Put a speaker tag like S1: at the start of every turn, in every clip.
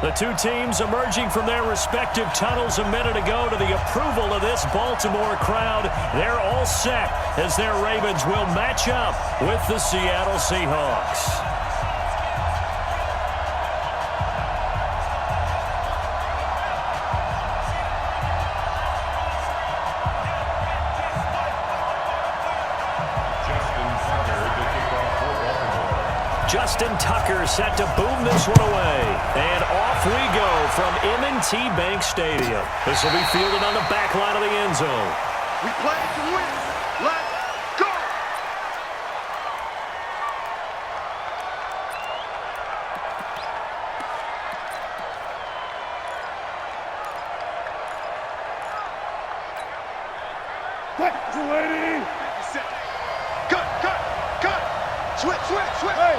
S1: The two teams emerging from their respective tunnels a minute ago to the approval of this Baltimore crowd. They're all set as their Ravens will match up with the Seattle Seahawks. Justin Tucker set to boom this one away. And off we go from M&T Bank Stadium. This will be fielded on the back line of the end zone.
S2: We play to win. Let's go! Lady. Cut. Switch. Hey.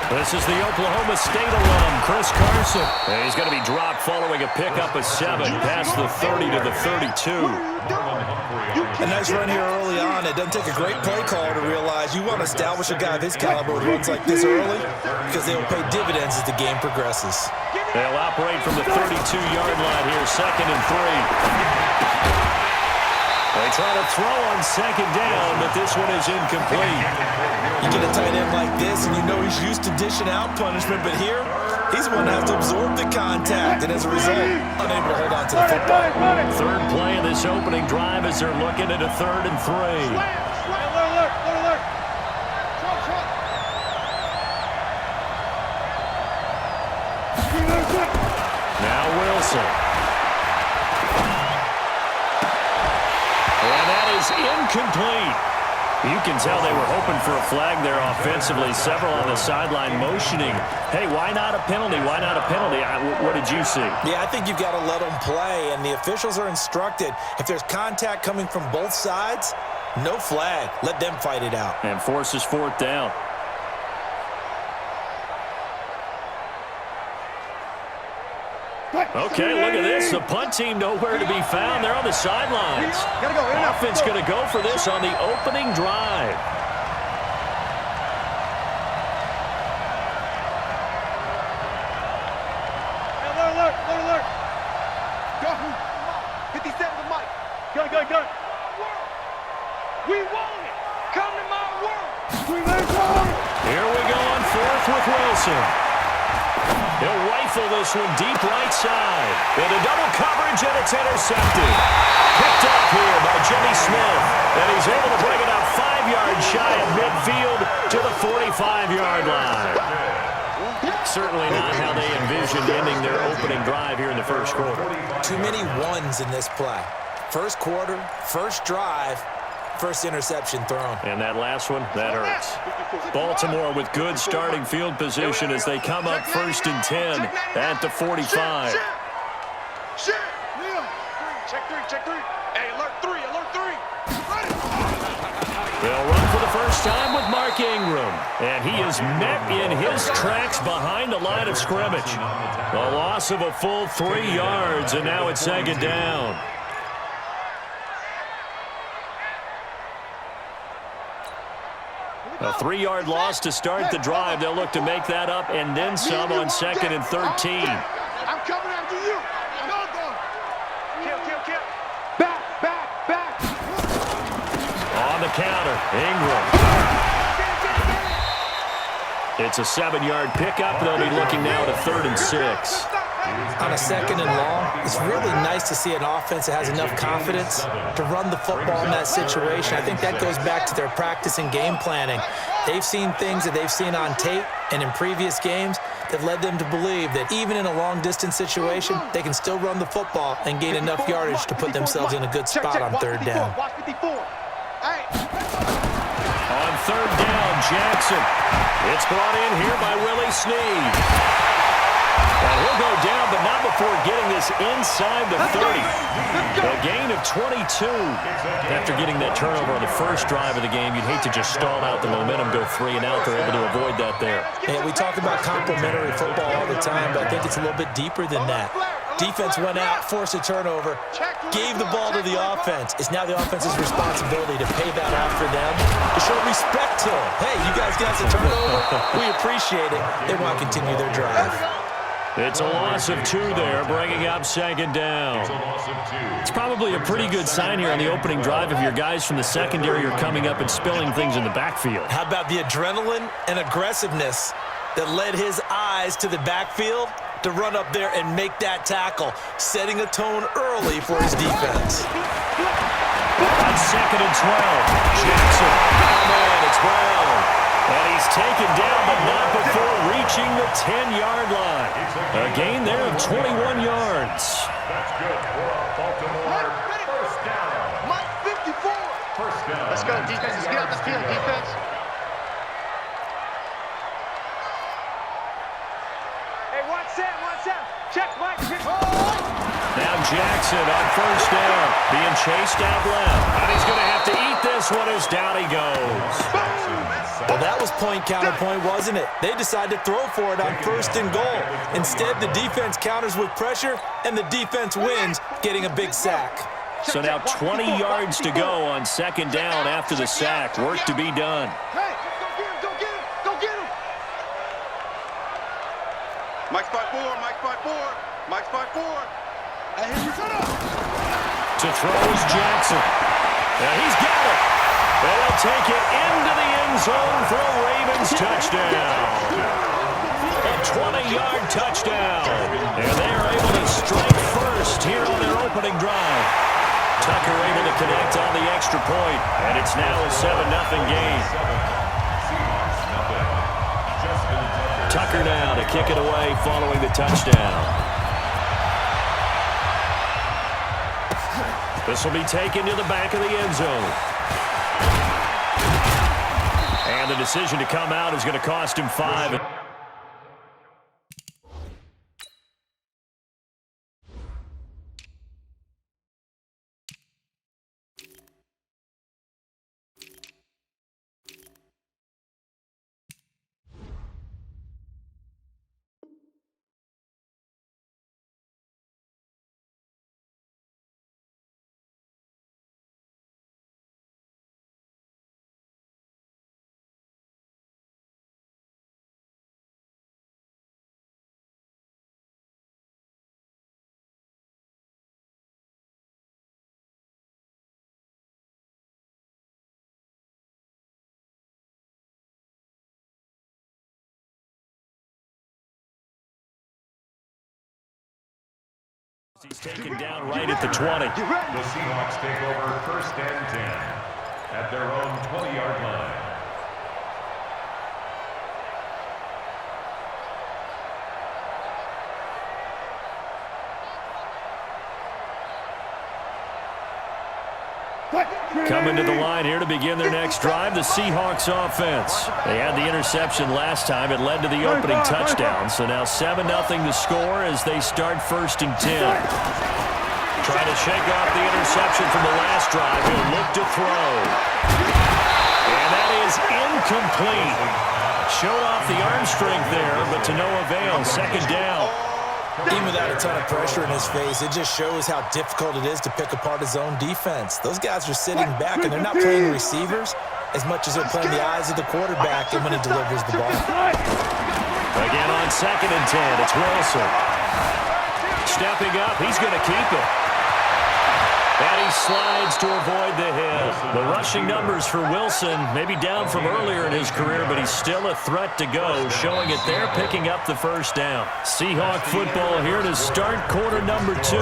S1: This is the Oklahoma State alum, Chris Carson. And he's going to be dropped following a pickup of 7 past the 30 to the 32.
S3: A nice run here early on. It doesn't take a great play caller to realize you want to establish a guy of his caliber who runs like this early because they will pay dividends as the game progresses.
S1: They'll operate from the 32-yard line here, 2nd and 3. They try to throw on 2nd down, but this one is incomplete.
S3: You get a tight end like this, and you know he's used to dishing out punishment, but here, he's the one that has to absorb the contact, and as a result, unable to hold on to the football.
S1: Third play of this opening drive as they're looking at a 3rd and 3.
S2: Alert.
S1: Now Wilson. And that is incomplete. You can tell they were hoping for a flag there offensively. Several on the sideline motioning. Hey, why not a penalty? Why not a penalty? What did you see?
S3: Yeah, I think you've got to let them play, and the officials are instructed. If there's contact coming from both sides, no flag. Let them fight it out.
S1: And forces 4th down. Okay, look at this. The punt team nowhere to be found. They're on the sidelines. Offense going to go for this on the opening drive.
S2: Alert. Go. 57 to Mike. Go. We want it. Come to my world.
S1: Here we go on 4th with Wilson. He'll rifle this one deep right side. Into double coverage, and it's intercepted. Picked up here by Jimmy Smith. And he's able to bring it up 5 yards shy of midfield to the 45-yard line. Certainly not how they envisioned ending their opening drive here in the first quarter.
S3: Too many ones in this play. First quarter, first drive, first interception thrown.
S1: And that last one, that hurts. Baltimore with good starting field position as they come up 1st and 10 at the 45.
S2: Check 3. Hey, alert 3.
S1: They'll run for the first time with Mark Ingram. And he is met in his tracks behind the line of scrimmage. A loss of a full 3 yards, and now it's 2nd down. A 3-yard loss to start the drive. They'll look to make that up and then some on 2nd and 13.
S2: I'm coming after you. Kill. Back.
S1: On the counter, Ingram. It's a 7-yard pickup. They'll be looking now at a 3rd and 6.
S3: On a 2nd and long, it's really nice to see an offense that has enough confidence to run the football in that situation. I think that goes back to their practice and game planning. They've seen things that they've seen on tape and in previous games that led them to believe that even in a long-distance situation, they can still run the football and gain enough yardage to put themselves in a good spot on 3rd down.
S1: On 3rd down, Jackson. It's brought in here by Willie Snead. And he'll go down, but not before getting this inside the 30. A gain of 22. After getting that turnover on the first drive of the game, you'd hate to just stall out the momentum, go 3 and out. They're able to avoid that there.
S3: Yeah, we talk about complimentary football all the time, but I think it's a little bit deeper than that. Defense went out, forced a turnover, gave the ball to the offense. It's now the offense's responsibility to pay that off for them, to show respect to them. Hey, you guys got the turnover. We appreciate it. They want to continue their drive.
S1: It's a loss of 2 there, bringing up second down. It's probably a pretty good sign here on the opening drive if your guys from the secondary are coming up and spilling things in the backfield.
S3: How about the adrenaline and aggressiveness that led his eyes to the backfield to run up there and make that tackle, setting a tone early for his defense.
S1: On second and 12, Jackson. Oh, man, it's Brown. And he's taken down, but not before reaching the 10-yard line. A gain there of 21 yards.
S2: That's good for a Baltimore first down. Mike 54. First down. Let's go, defense. Let's get out the field, defense. Hey, watch Sam. Check, Mike.
S1: Now Jackson on first down, being chased out left. And he's going to have to eat this one as down he goes.
S3: Well, that was point counterpoint, wasn't it? They decided to throw for it on first and goal. Instead, the defense counters with pressure, and the defense wins, getting a big sack.
S1: So now 20 yards to go on second down after the sack. Work to be done.
S2: Hey, go get him. Mike's by 4. Hey, shut up.
S1: To throw is Jackson. Now he's got it. They'll take it into the end zone for a Ravens touchdown. A 20-yard touchdown. And they are able to strike first here on their opening drive. Tucker able to connect on the extra point, and it's now a 7-0 game. Tucker now to kick it away following the touchdown. This will be taken to the back of the end zone. And the decision to come out is going to cost him 5. He's taken down right at the 20.
S4: The Seahawks take over first and 10 at their own 20-yard line.
S1: Coming to the line here to begin their next drive, the Seahawks offense. They had the interception last time. It led to the opening touchdown. So now 7-0 the score as they start first and 10. Trying to shake off the interception from the last drive. He'll look to throw. And that is incomplete. Showed off the arm strength there, but to no avail. Second down.
S3: Even without a ton of pressure in his face, it just shows how difficult it is to pick apart his own defense. Those guys are sitting back, and they're not playing receivers as much as they're playing the eyes of the quarterback and when he delivers the ball.
S1: Again on second and 10, it's Wilson. Stepping up, he's going to keep it. And he slides to avoid the hit. The rushing numbers for Wilson maybe down from earlier in his career, but he's still a threat to go, showing it there, picking up the first down. Seahawk football here to start quarter number 2,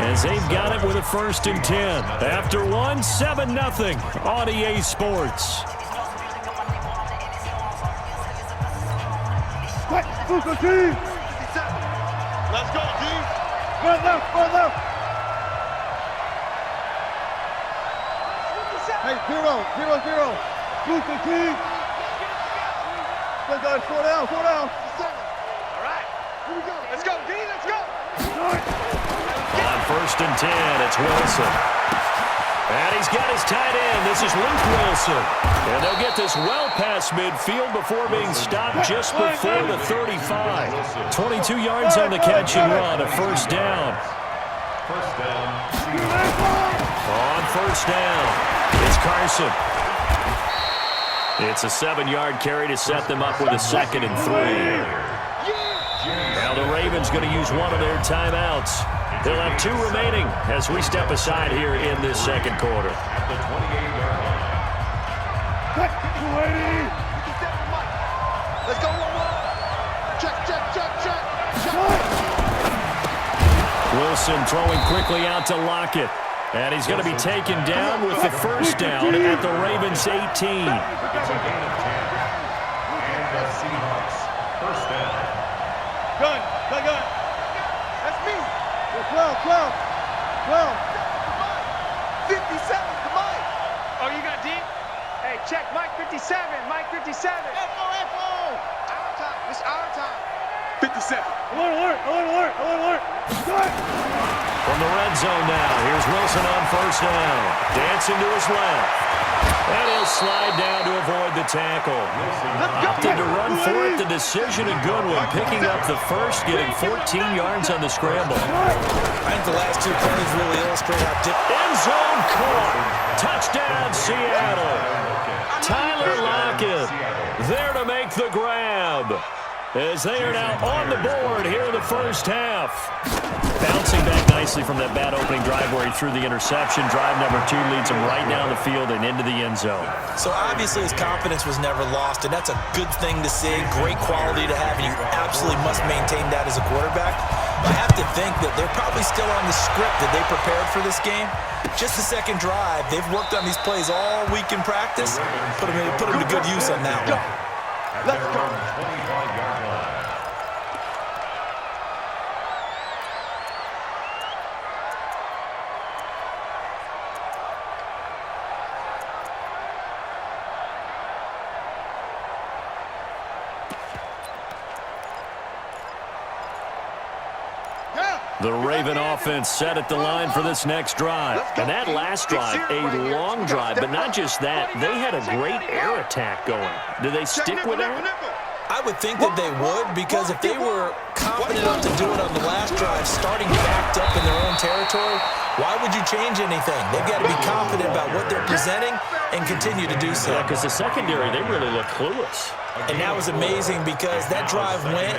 S1: as they've got it with a first and 10. After 7-0 on EA Sports.
S2: Let's go, team. Run left. Hey, 0-0. Booster team. Let's go, 4 down. All right. Here we go. Let's go, D. Let's go.
S1: On first and 10, it's Wilson. And he's got his tight end. This is Luke Wilson. And they'll get this well past midfield before being stopped just before the 35. 22 yards on the catch and run, a first down.
S4: First down.
S1: On first down, it's Carson. It's a 7-yard carry to set them up with a 2nd and 3. Now the Ravens going to use one of their timeouts. They'll have 2 remaining as we step aside here in this second quarter.
S4: At the 28-yard line.
S2: Let's go. Check.
S1: Wilson throwing quickly out to Lockett. And he's going to be taken down with the first down at the Ravens 18.
S4: It's a gain of 10. And the Seahawks, first down.
S2: Gun. That's me. 12. 57 to Mike. Oh, you got deep? Hey, check Mike 57. Echo. Our time. It's our time. 57. Alert.
S1: From the red zone now, here's Wilson on first down. Dancing to his left. And he'll slide down to avoid the tackle. Opted to run for it. The decision a good one. Picking up the first, getting 14 yards on the scramble.
S3: I think the last 2 plays really illustrate how
S1: End zone caught. Touchdown, Seattle. Tyler Lockett there to make the grab. As they are now on the board here in the first half. Bouncing back nicely from that bad opening drive where he threw the interception. Drive number 2 leads him right down the field and into the end zone.
S3: So obviously his confidence was never lost, and that's a good thing to see. Great quality to have, and you absolutely must maintain that as a quarterback. I have to think that they're probably still on the script that they prepared for this game. Just the second drive. They've worked on these plays all week in practice. Put them to good use on that one.
S4: Let's go. 25-yard line.
S1: The Raven offense set at the line for this next drive. And that last drive, a long drive, but not just that. They had a great air attack going. Do they stick with that?
S3: I would think that they would, because if they were confident enough to do it on the last drive, starting backed up in their own territory, why would you change anything? They've got to be confident about what they're presenting and continue to do so.
S1: Yeah, because the secondary, they really look clueless.
S3: And that was amazing because that drive went,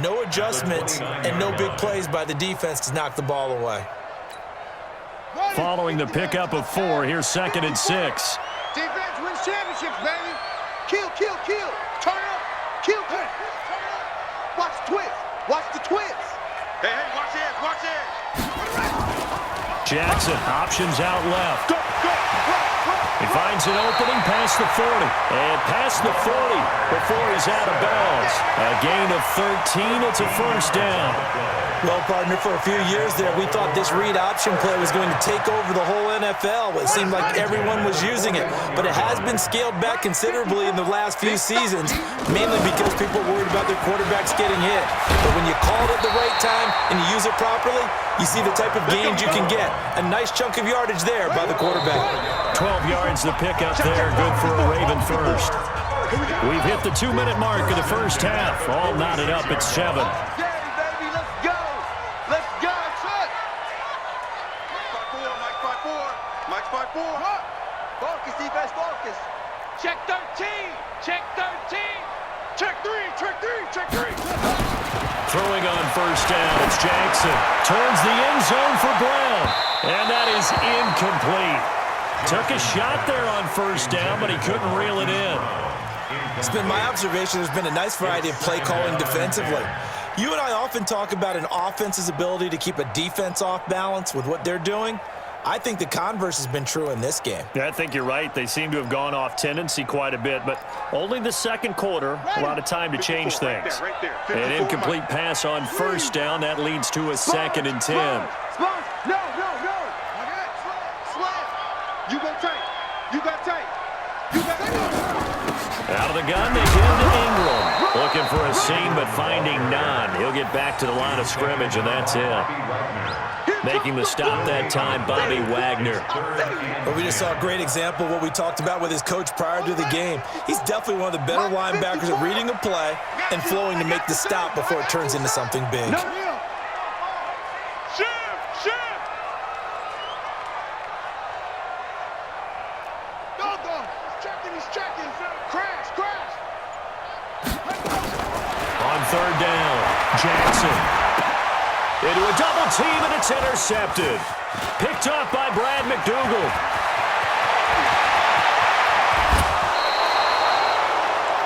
S3: no adjustments, and no big plays by the defense to knock the ball away.
S1: Following the pickup of 4, here's 2nd and 6.
S2: Defense wins championships, baby. Kill. Turn up. Kill. Turn up. Watch the twist. Hey, watch it.
S1: Jackson options out left.
S2: Go.
S1: He finds an opening past the 40. And past the 40 before he's out of bounds. A gain of 13. It's a first down.
S3: Well, partner, for a few years there, we thought this read option play was going to take over the whole NFL. It seemed like everyone was using it. But it has been scaled back considerably in the last few seasons, mainly because people are worried about their quarterbacks getting hit. But when you call it at the right time and you use it properly, you see the type of gains you can get. A nice chunk of yardage there by the quarterback.
S1: 12 yards the pickup there. Good for a Raven first. We've hit the 2-minute mark of the first half. All knotted up at 7.
S2: Focus, defense, focus. Check 13. Check 3.
S1: Throwing on first down, it's Jackson. Turns the end zone for Brown. And that is incomplete. Took a shot there on first down, but he couldn't reel it in.
S3: It's been my observation there's been a nice variety of play calling defensively. You and I often talk about an offense's ability to keep a defense off balance with what they're doing. I think the converse has been true in this game.
S1: Yeah, I think you're right. They seem to have gone off tendency quite a bit, but only the second quarter, a lot of time to change things. An incomplete pass on first down, that leads to a 2nd and 10.
S2: No. Slam. You got tight.
S1: Out of the gun, they give to Ingram. Looking for a seen but finding none. He'll get back to the line of scrimmage, and that's it. Making the stop that time, Bobby Wagner.
S3: Well, we just saw a great example of what we talked about with his coach prior to the game. He's definitely one of the better linebackers at reading a play and flowing to make the stop before it turns into something big.
S1: On third down, Jackson. Into a double team, and it's intercepted. Picked up by Brad McDougal.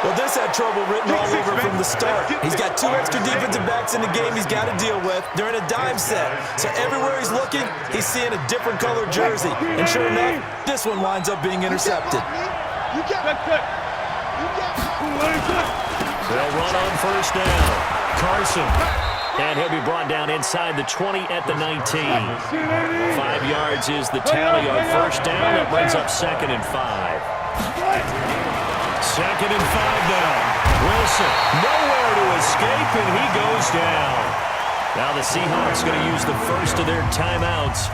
S3: Well, this had trouble written all over from the start. He's got 2 extra defensive backs in the game he's got to deal with. They're in a dime set. So everywhere he's looking, he's seeing a different colored jersey. And sure enough, this one winds up being intercepted.
S1: They'll run on first down. Carson. And he'll be brought down inside the 20 at the 19. 5 yards is the tally on first down. That brings up 2nd and 5. 2nd and 5 now. Wilson nowhere to escape, and he goes down. Now the Seahawks going to use the first of their timeouts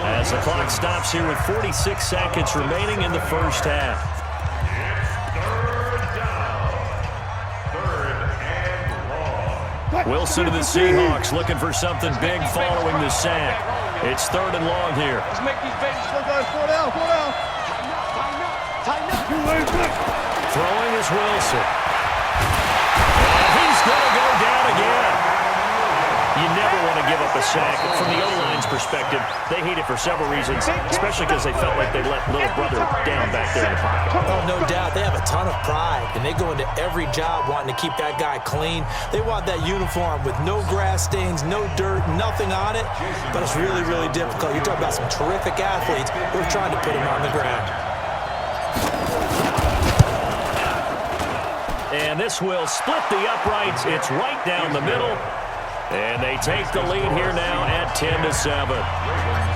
S1: as the clock stops here with 46 seconds remaining in the first half. Wilson to the Seahawks looking for something big following the sack. It's 3rd and long here.
S2: Let's make these babies slow down. 4 down. Tighten up.
S1: Throwing is Wilson. And he's going to go down again. You never want to give up a sack. From the O-line's perspective, they hate it for several reasons, especially because they felt like they let little brother down back there in the pocket.
S3: Oh, no doubt. They have a ton of pride, and they go into every job wanting to keep that guy clean. They want that uniform with no grass stains, no dirt, nothing on it, but it's really, really difficult. You're talking about some terrific athletes who are trying to put him on the ground.
S1: And this will split the uprights. It's right down the middle. And they take the lead here now at 10-7.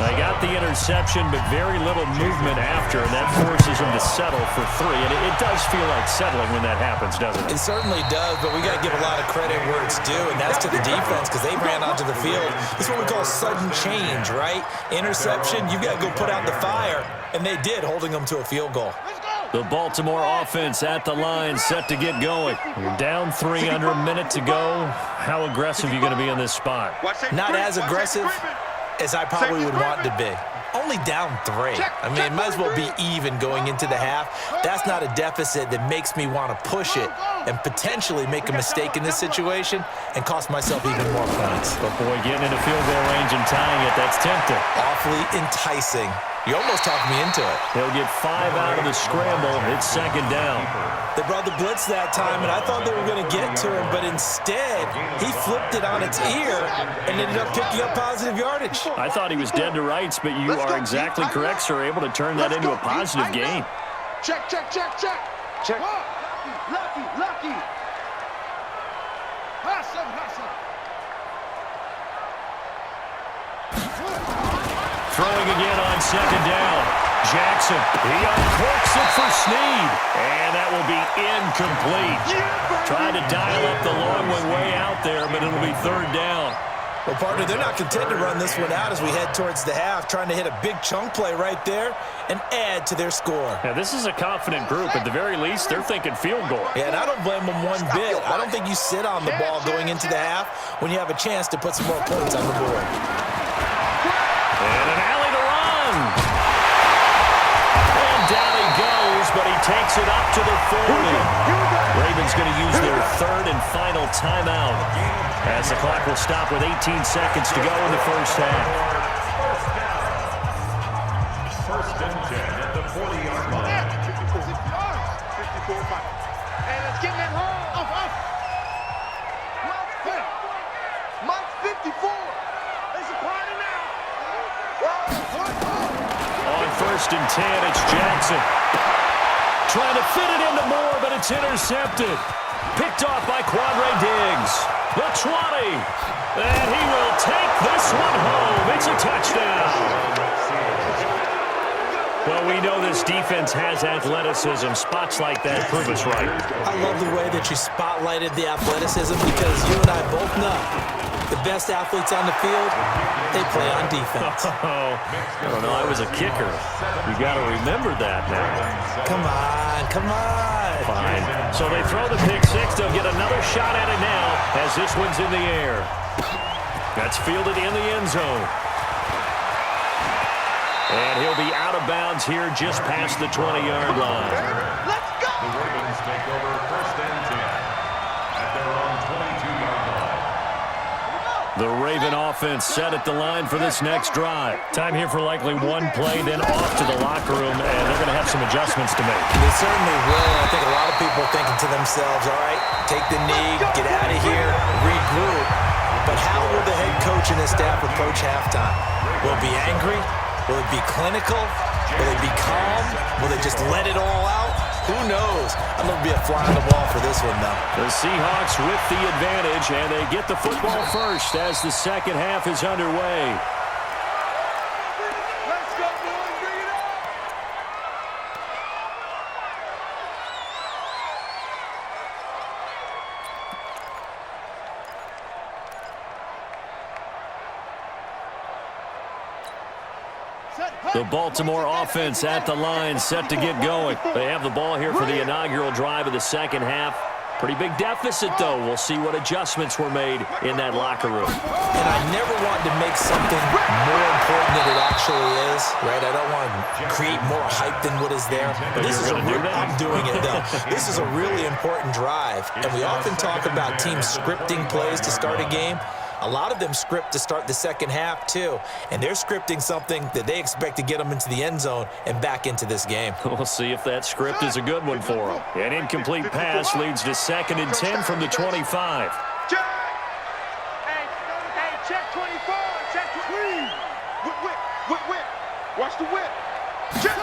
S1: They got the interception, but very little movement after, and that forces them to settle for 3. And it does feel like settling when that happens, doesn't it?
S3: It certainly does, but we got to give a lot of credit where it's due, and that's to the defense because they ran onto the field. This is what we call sudden change, right? Interception, you've got to go put out the fire, and they did, holding them to a field goal.
S1: The Baltimore offense at the line, set to get going. You're down 3, under a minute to go. How aggressive are you going to be in this spot?
S3: Not as aggressive as I probably would want to be. Only down 3. I mean, it might as well be even going into the half. That's not a deficit that makes me want to push it and potentially make a mistake in this situation and cost myself even more points.
S1: But boy, getting into field goal range and tying it, that's tempting.
S3: Awfully enticing. You almost talked me into it.
S1: He'll get 5 out of the scramble. It's 2nd down.
S3: They brought the blitz that time, and I thought they were going to get to him, but instead, he flipped it on its ear and ended up picking up positive yardage.
S1: I thought he was dead to rights, but you are exactly correct, sir. Able to turn that into a positive gain.
S2: Check. Lucky.
S1: Throwing again on 2nd down. Jackson, he uncorks it for Snead. And that will be incomplete. Trying to dial up the long one way out there, but it'll be 3rd down.
S3: Well, partner, they're not content to run this one out as we head towards the half, trying to hit a big chunk play right there and add to their score.
S1: Now, this is a confident group. At the very least, they're thinking field goal.
S3: Yeah, and I don't blame them one bit. I don't think you sit on the ball going into the half when you have a chance to put some more points on the board.
S1: And an alley to run. And down he goes, but he takes it up to the 40. Ravens going to use their 3rd and final timeout as the clock will stop with 18 seconds to go in the first half.
S4: 1st and 10 at the 40-yard line.
S2: 54. Hey, let's get that home. Off. Mike's 54. It's a party now.
S1: On 1st and 10, it's Jackson. Trying to fit it into Moore, but it's intercepted. Picked off by Quandre Diggs. The 20. And he will take this one home. It's a touchdown. Well, We know this defense has athleticism. Spots like that prove us right.
S3: I love the way that you spotlighted the athleticism because you and I both know the best athletes on the field, they play on defense.
S1: Oh, I don't know. I was a kicker. You got to remember that now.
S3: Come on, come on.
S1: Fine. So they throw the pick six. They'll get another shot at it now as this one's in the air. That's fielded in the end zone. And he'll be out of bounds here just past the 20-yard line.
S2: Let's go!
S4: The Ravens take over first and 10 at their own 22-yard line.
S1: The Raven offense set at the line for this next drive. Time here for likely one play, then off to the locker room, and they're going to have some adjustments to make.
S3: They certainly will. I think a lot of people are thinking to themselves, all right, take the knee, get out of here, regroup. But how will the head coach and his staff approach halftime? Will it be angry? Will it be clinical? Will it be calm? Will they just let it all out? Who knows? I'd love to be a fly on the wall for this one, though.
S1: The Seahawks with the advantage, and they get the football first as the second half is underway.
S2: Let's go, boys! Bring it on!
S1: The Baltimore offense at the line, set to get going. They have the ball here for the inaugural drive of the second half. Pretty big deficit, though. We'll see what adjustments were made in that locker room.
S3: And I never want to make something more important than it actually is, right? I don't want to create more hype than what is there. But this is I'm doing it, though. This is a really important drive. And we often talk about teams scripting plays to start a game. A lot of them script to start the second half, too. And they're scripting something that they expect to get them into the end zone and back into this game.
S1: We'll see if that script is a good one for them. An incomplete pass leads to 2nd and 10 from the 25.
S2: Check! Hey, check 24! Check 3! Whip! Watch the whip! Check!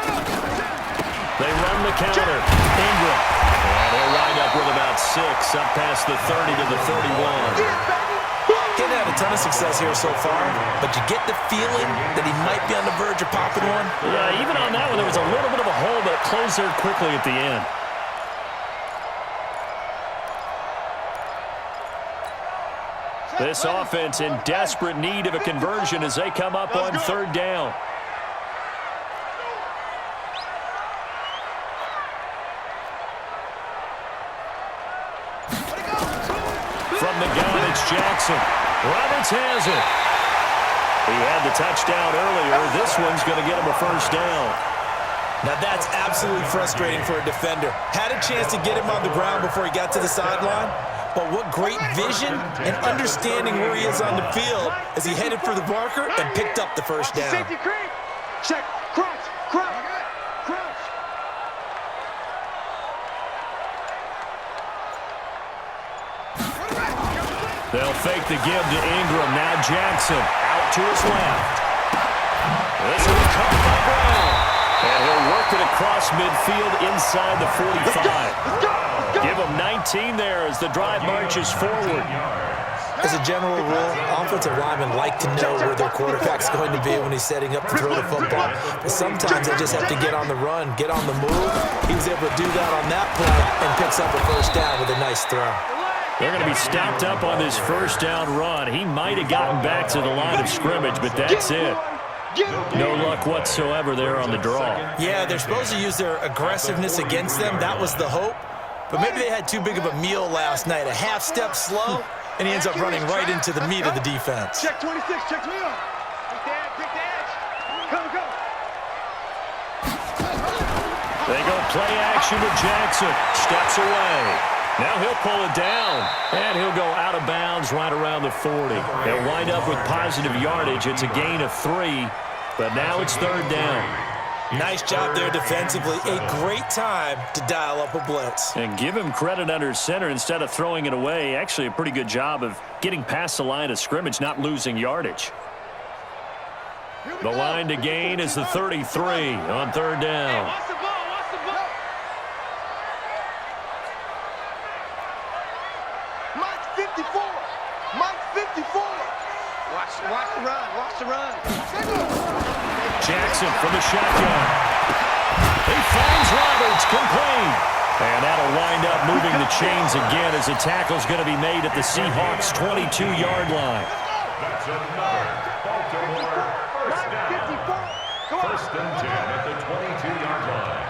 S1: They run the counter. Ingram. And he'll wind up with about 6, up past the 30 to the 31.
S3: He's had a ton of success here so far, but you get the feeling that he might be on the verge of popping one.
S1: Yeah, even on that one, there was a little bit of a hole, but it closed there quickly at the end. This offense in desperate need of a conversion as they come up on 3rd down. From the gun, it's Jackson. Roberts has it. He had the touchdown earlier. This one's going to get him a first down.
S3: Now that's absolutely frustrating for a defender. Had a chance to get him on the ground before he got to the sideline, but what great vision and understanding where he is on the field as he headed for the marker and picked up the first down.
S2: Safety creep! Check! Crunch!
S1: They'll fake the give to Ingram. Now Jackson out to his left. This will be caught by Brown. And he'll work it across midfield inside the 45. Give him 19 there as the drive marches forward.
S3: As a general rule, offensive linemen like to know where their quarterback's going to be when he's setting up to throw the football. But sometimes they just have to get on the run, get on the move. He was able to do that on that play and picks up a first down with a nice throw.
S1: They're going to be stopped up on this first down run. He might have gotten back to the line of scrimmage, but that's it. No luck whatsoever there on the draw.
S3: Yeah, they're supposed to use their aggressiveness against them. That was the hope. But maybe they had too big of a meal last night. A half step slow, and he ends up running right into the meat of the defense.
S2: Check 26, check 21. Big dash. Go.
S1: They go play action with Jackson. Steps away. Now he'll pull it down, and he'll go out of bounds right around the 40. He'll wind up with positive yardage. It's a gain of 3, but now it's 3rd down.
S3: Nice job there defensively. A great time to dial up a blitz.
S1: And give him credit under center instead of throwing it away. Actually, a pretty good job of getting past the line of scrimmage, not losing yardage. The line to gain is the 33 on 3rd down.
S2: Watch the ball. Mike 54. Watch the run.
S1: Jackson from the shotgun. He finds Roberts, complete. And that'll wind up moving the chains again as the tackle's going to be made at the Seahawks' 22-yard line.
S4: That's another Baltimore first down. First and 10 at the 22-yard line.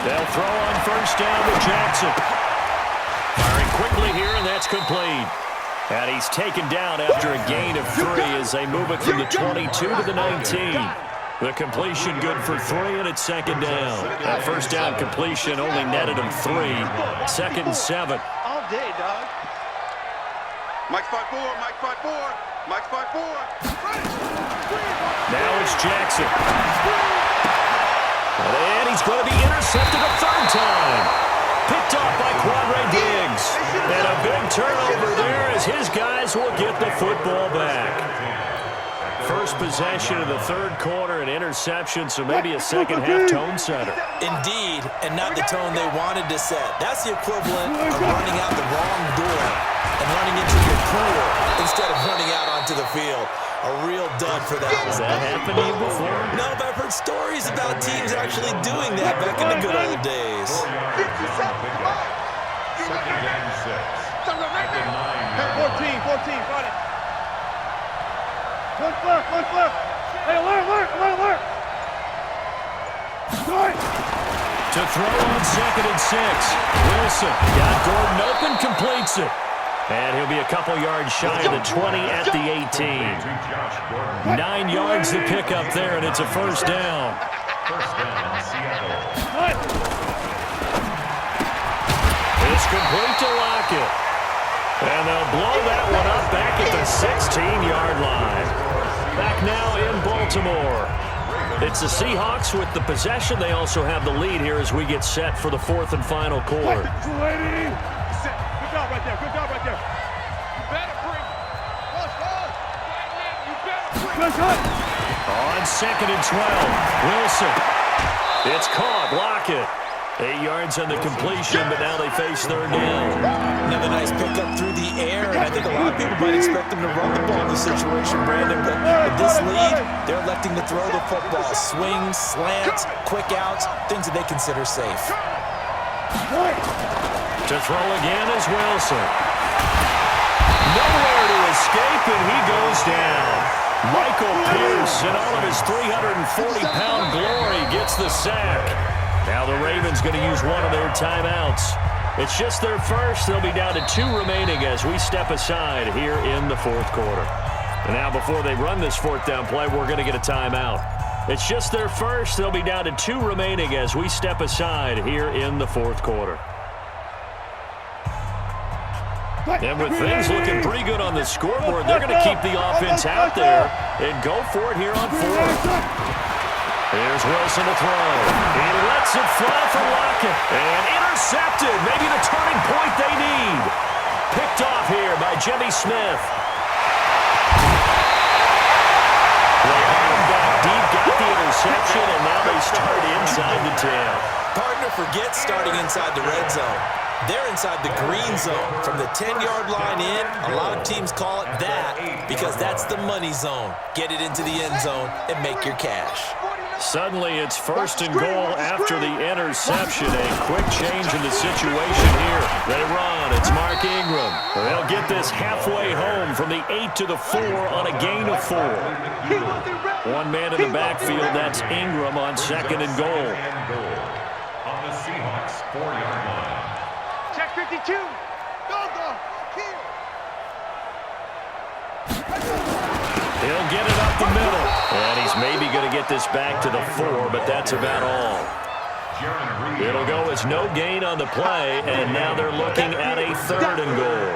S1: They'll throw on first down to Jackson. Firing quickly here, and that's complete. And he's taken down after a gain of 3 as they move it from the 22 to the 19. The completion good for 3, and it's second down. That first down completion only netted him 3. Second and 7.
S2: All day, dog. Mike 5-4, Mike 5-4, Mike 5-4.
S1: Now it's Jackson. And he's going to be intercepted a third time. Picked off by Quadre Diggs. And a big turnover there as his guys will get the football back. First possession of the third quarter, an interception, so maybe a second-half tone setter.
S3: Indeed, and not the tone they wanted to set. That's the equivalent of running out the wrong door and running into your pool instead of running out onto the field. A real dud for that.
S1: Has that happened to you before?
S3: No, but I've heard stories about teams actually doing that back in the good old days.
S4: Second and 6. At the 9-yard line.
S2: 14, got it. One flip. Hey, alert. Start.
S1: To throw on second and 6. Wilson got Gordon open, completes it. And he'll be a couple yards shy of the 20 at the 18. 9 yards to pick up there, and it's a first down.
S4: First down, Seattle.
S1: It's complete to Lockett. And they'll blow that one up back at the 16-yard line. Back now in Baltimore. It's the Seahawks with the possession. They also have the lead here as we get set for the fourth and final quarter.
S2: Good job right there. You better bring it. You better bring it.
S1: On second and 12, Wilson. It's caught. Lockett. 8 yards on the completion, but now they face third down.
S3: Another nice pickup through the air, and I think a lot of people might expect them to run the ball in this situation, Brandon, but with this lead, they're electing to throw the football. Swings, slants, quick outs, things that they consider safe.
S1: To throw again is Wilson. Nowhere to escape, and he goes down. Michael Pierce, in all of his 340-pound glory, gets the sack. Now the Ravens going to use one of their timeouts. It's just their first. They'll be down to 2 remaining as we step aside here in the fourth quarter. And now before they run this fourth down play, we're going to get a timeout. It's just their first. They'll be down to 2 remaining as we step aside here in the fourth quarter. And with things looking pretty good on the scoreboard, they're going to keep the offense out there and go for it here on fourth. Here's Wilson to throw. He lets it fly for Lockett. And intercepted. Maybe the turning point they need. Picked off here by Jimmy Smith. They had him back deep, got the interception, and now they start inside the 10.
S3: Partner forgets starting inside the red zone. They're inside the green zone. From the 10-yard line in, a lot of teams call it that because that's the money zone. Get it into the end zone and make your cash.
S1: Suddenly it's first and goal after the interception. A quick change in the situation here. They run. It's Mark Ingram. They'll get this halfway home from the 8 to the 4 on a gain of 4. One man in the backfield. That's Ingram on second and goal.
S4: On the Seahawks 4-yard line.
S2: Check 52. Go.
S1: He'll get it up the middle. And he's maybe going to get this back to the 4, but that's about all. It'll go as no gain on the play, and now they're looking at a third and goal.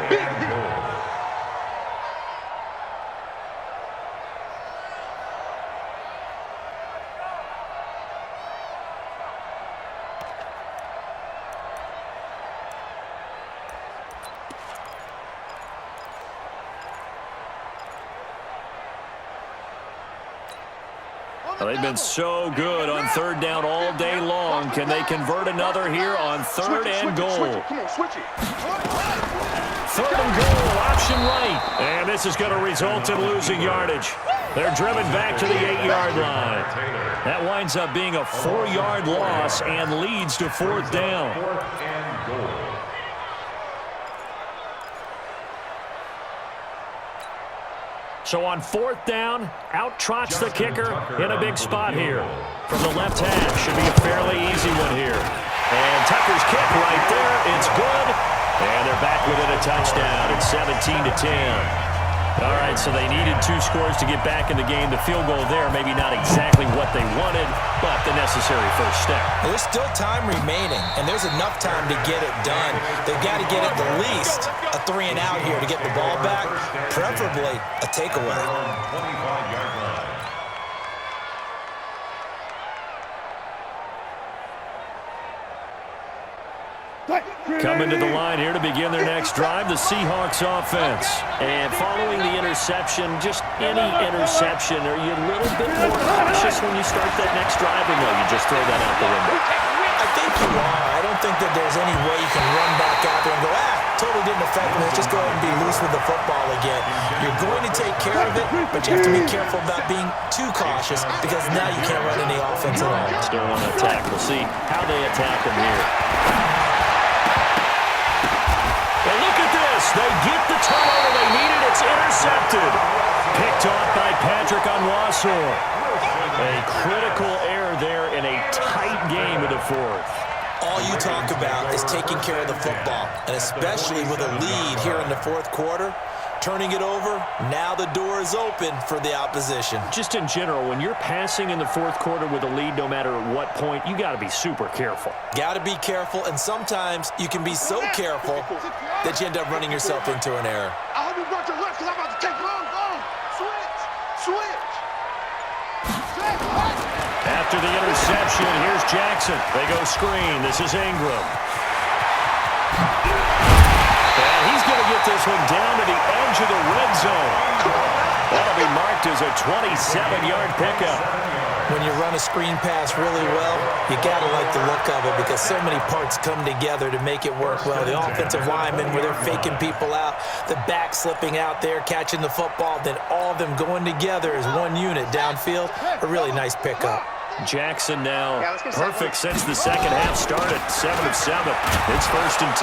S1: Well, they've been so good on third down all day long. Can they convert another here on third and goal?
S2: Come on, switch it.
S1: Third and goal, option right. And this is going to result in losing yardage. They're driven back to the 8-yard line. That winds up being a 4-yard loss and leads to fourth down.
S4: Fourth and goal.
S1: So on fourth down, out trots the kicker in a big spot here. From the left hash, should be a fairly easy one here. And Tucker's kick right there, it's good. And they're back within a touchdown. It's 17-10. All right, so they needed 2 scores to get back in the game. The field goal there, maybe not exactly what they wanted, but the necessary first step.
S3: There's still time remaining, and there's enough time to get it done. They've got to get at the least a 3-and-out here to get the ball back, preferably a takeaway.
S4: 25-yard line.
S1: Coming to the line here to begin their next drive, the Seahawks offense. And following the interception, just any interception, are you a little bit more cautious when you start that next drive, or no, you just throw that out the window?
S3: I think you are. I don't think that there's any way you can run back out there and go, totally didn't affect me. Let's just go ahead and be loose with the football again. You're going to take care of it, but you have to be careful about being too cautious because now you can't run any offense at all.
S1: Still want to attack. We'll see how they attack them here. And look at this. They get the turnover they needed. It's intercepted. Picked off by Patrick Onwuasor. A critical error there in a tight game in the fourth.
S3: All you talk about is taking care of the football, and especially with a lead here in the fourth quarter, turning it over, now the door is open for the opposition.
S1: Just in general, when you're passing in the fourth quarter with a lead, no matter at what point, you got to be super careful.
S3: Got to be careful, and sometimes you can be so careful that you end up running yourself into an error.
S2: I hope you brought your left because I'm about to take long. Switch.
S1: After the interception, here's Jackson. They go screen. This is Ingram. And he's going to get this one down to the edge of the red zone. That'll be marked as a 27-yard pickup.
S3: When you run a screen pass really well, you got to like the look of it because so many parts come together to make it work well. The offensive linemen, where they're faking people out, the back slipping out there, catching the football, then all of them going together as one unit downfield. A really nice pickup.
S1: Jackson now perfect since the second half started. 7 of 7. It's 1st and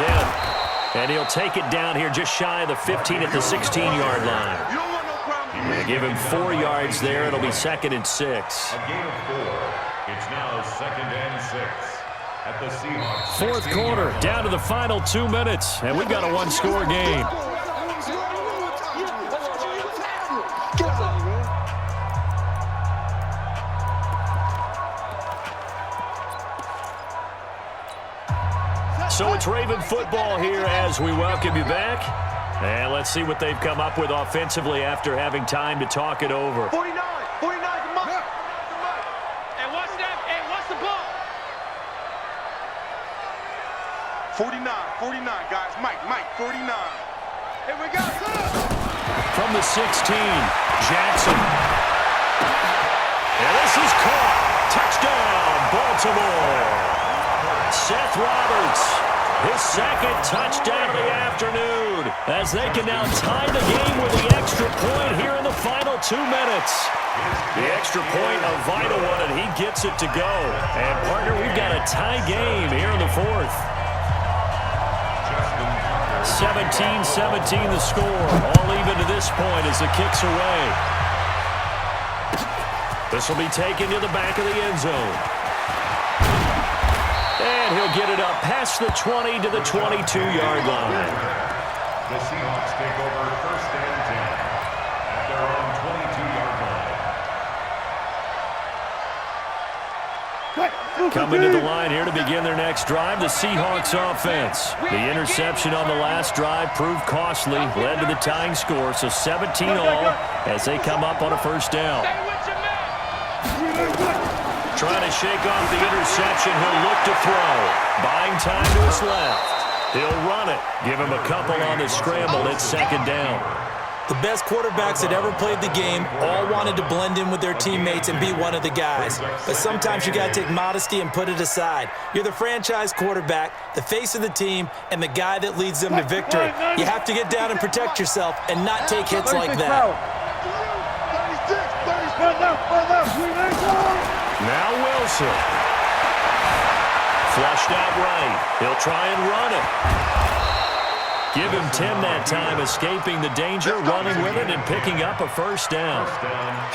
S1: 10. And he'll take it down here just shy of the 15 at the 16-yard line. They give him 4 yards there. It'll be 2nd and 6.
S4: A gain of 4. It's now 2nd and 6 at the Seahawks.
S1: Fourth quarter, down to the final 2 minutes, and we've got a one-score game. So it's Raven football here as we welcome you back. And let's see what they've come up with offensively after having time to talk it over.
S2: 49, the Mike. And what's that? And what's the ball? 49, guys. Mike, 49. Here we go.
S1: From the 16, Jackson. And this is caught. Touchdown, Baltimore. Seth Roberts, his 2nd touchdown of the afternoon, as they can now tie the game with the extra point here in the final 2 minutes. The extra point, a vital one, and he gets it to go. And, partner, we've got a tie game here in the fourth. 17-17 the score. All even to this point as the kick's away. This will be taken to the back of the end zone. And he'll get it up past the 20 to the 22-yard line.
S4: The Seahawks take over 1st and 10 at their own 22-yard line.
S1: Coming to the line here to begin their next drive, the Seahawks offense. The interception on the last drive proved costly, led to the tying score, so 17-all as they come up on a 1st down. Trying to shake off the interception. He'll look to throw. Buying time to his left. He'll run it. Give him a couple on the scramble. It's 2nd down.
S3: The best quarterbacks that ever played the game all wanted to blend in with their teammates and be one of the guys. But sometimes you got to take modesty and put it aside. You're the franchise quarterback, the face of the team, and the guy that leads them to victory. You have to get down and protect yourself and not take hits like that.
S1: Now Wilson. Flushed out right. He'll try and run it. Give him 10 that time, escaping the danger, running with it, and picking up a first down.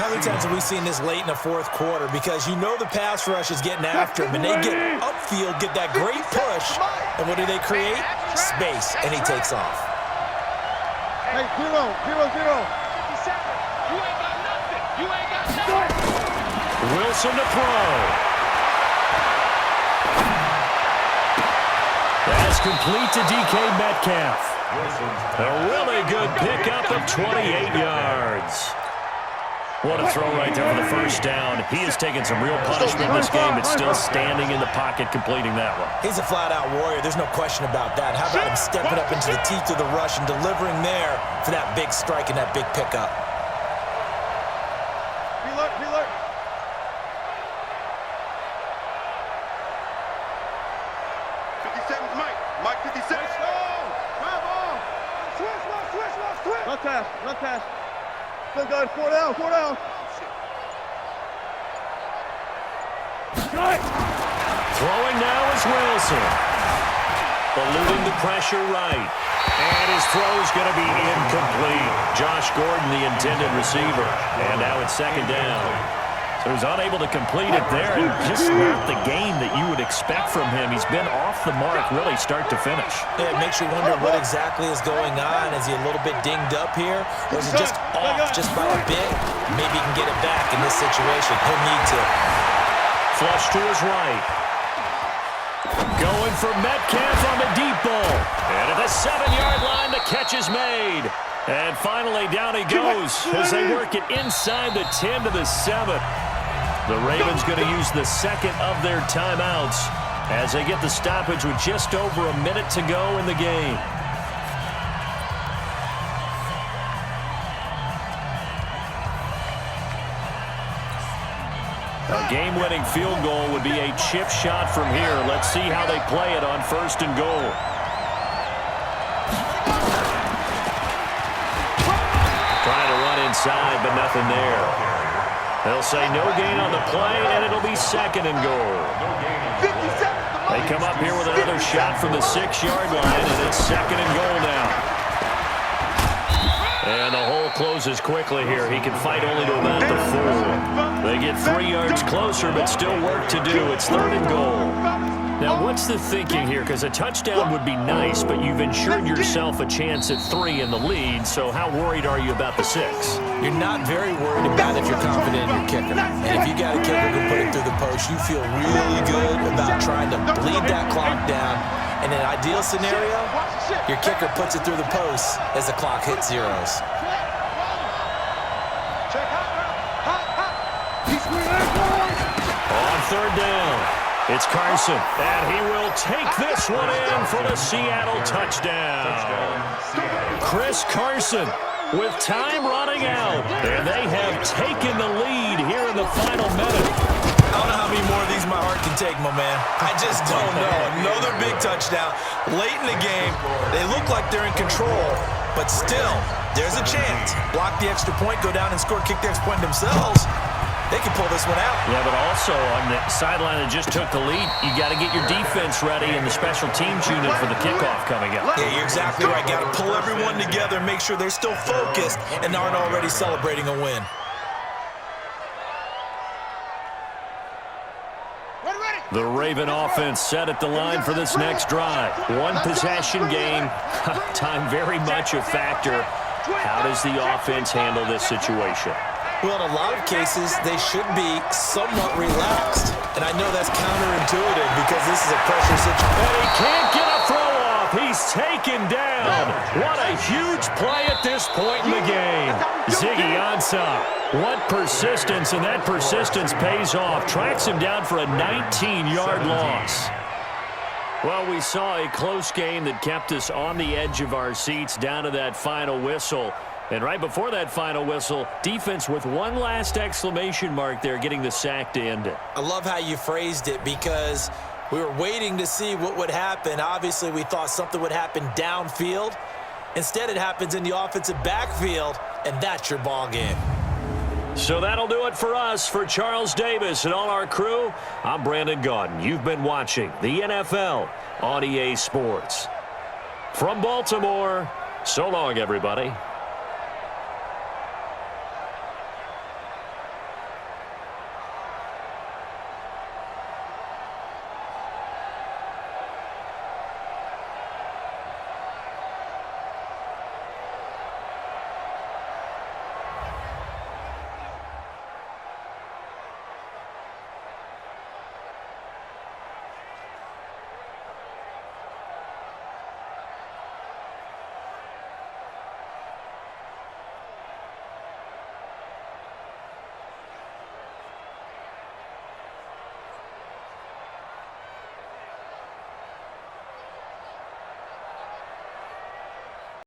S3: How many times have we seen this late in the fourth quarter? Because you know the pass rush is getting after him, and they get upfield, get that great push, and what do they create? Space, and he takes off.
S2: Hey, 0, 0, 0. 57. You ain't got nothing. You ain't got nothing.
S1: Wilson to throw. Pass complete to DK Metcalf. A really good pickup of 28 yards. What a throw right there for the first down. He has taken some real punishment in this game, but still standing in the pocket completing that one.
S3: He's a flat-out warrior. There's no question about that. How about him stepping up into the teeth of the rush and delivering there for that big strike and that big pickup?
S2: Reload, reload. Mike 57. Switch. Run pass. Still good. 4 down.
S1: Throwing now is Wilson. Eluding the pressure right. And his throw's going to be incomplete. Josh Gordon, the intended receiver. And now it's second down. So he's unable to complete it there. And just not the game that you would expect from him. He's been off the mark really start to finish.
S3: Yeah, it makes you wonder what exactly is going on. Is he a little bit dinged up here? Or is he just off just by a bit? Maybe he can get it back in this situation. He'll need to.
S1: Flush to his right. Going for Metcalf on the deep ball. And at the 7-yard line, the catch is made. And finally, down he goes as they work it inside the 10 to the 7. The Ravens going to use the second of their timeouts as they get the stoppage with just over a minute to go in the game. A game-winning field goal would be a chip shot from here. Let's see how they play it on 1st and goal. Trying to run inside, but nothing there. They'll say no gain on the play, and it'll be 2nd and goal. They come up here with another shot from the 6-yard line, and it's 2nd and goal now. And the hole closes quickly here. He can fight only to about the 4. They get 3 yards closer, but still work to do. It's 3rd and goal. Now, what's the thinking here? Because a touchdown would be nice, but you've ensured yourself a chance at 3 in the lead, so how worried are you about the 6?
S3: You're not very worried about if you're confident in your kicker. And if you got a kicker who can put it through the post, you feel really good about trying to bleed that clock down. In an ideal scenario, your kicker puts it through the post as the clock hits zeros.
S1: On 3rd down. It's Carson, and he will take this one in for the Seattle touchdown. Chris Carson with time running out, and they have taken the lead here in the final minute.
S3: I don't know how many more of these my heart can take, my man. I just don't know. Another big touchdown. Late in the game, they look like they're in control, but still, there's a chance. Block the extra point, go down and score, kick the extra point themselves. They can pull this one out.
S1: Yeah, but also on the sideline that just took the lead, you got to get your defense ready and the special teams unit for the kickoff coming up.
S3: Yeah, you're exactly right. Got to pull everyone together, make sure they're still focused and aren't already celebrating a win.
S1: The Raven offense set at the line for this next drive. One possession game. Time very much a factor. How does the offense handle this situation?
S3: Well, in a lot of cases, they should be somewhat relaxed. And I know that's counterintuitive because this is a pressure situation.
S1: And he can't get a throw off. He's taken down. What a huge play at this point in the game. Ziggy Ansah. What persistence, and that persistence pays off. Tracks him down for a 19-yard loss. Well, we saw a close game that kept us on the edge of our seats down to that final whistle. And right before that final whistle, defense with one last exclamation mark there, getting the sack to end it.
S3: I love how you phrased it because we were waiting to see what would happen. Obviously, we thought something would happen downfield. Instead, it happens in the offensive backfield, and that's your ball game.
S1: So that'll do it for us. For Charles Davis and all our crew, I'm Brandon Gaudin. You've been watching the NFL on EA Sports. From Baltimore, so long, everybody.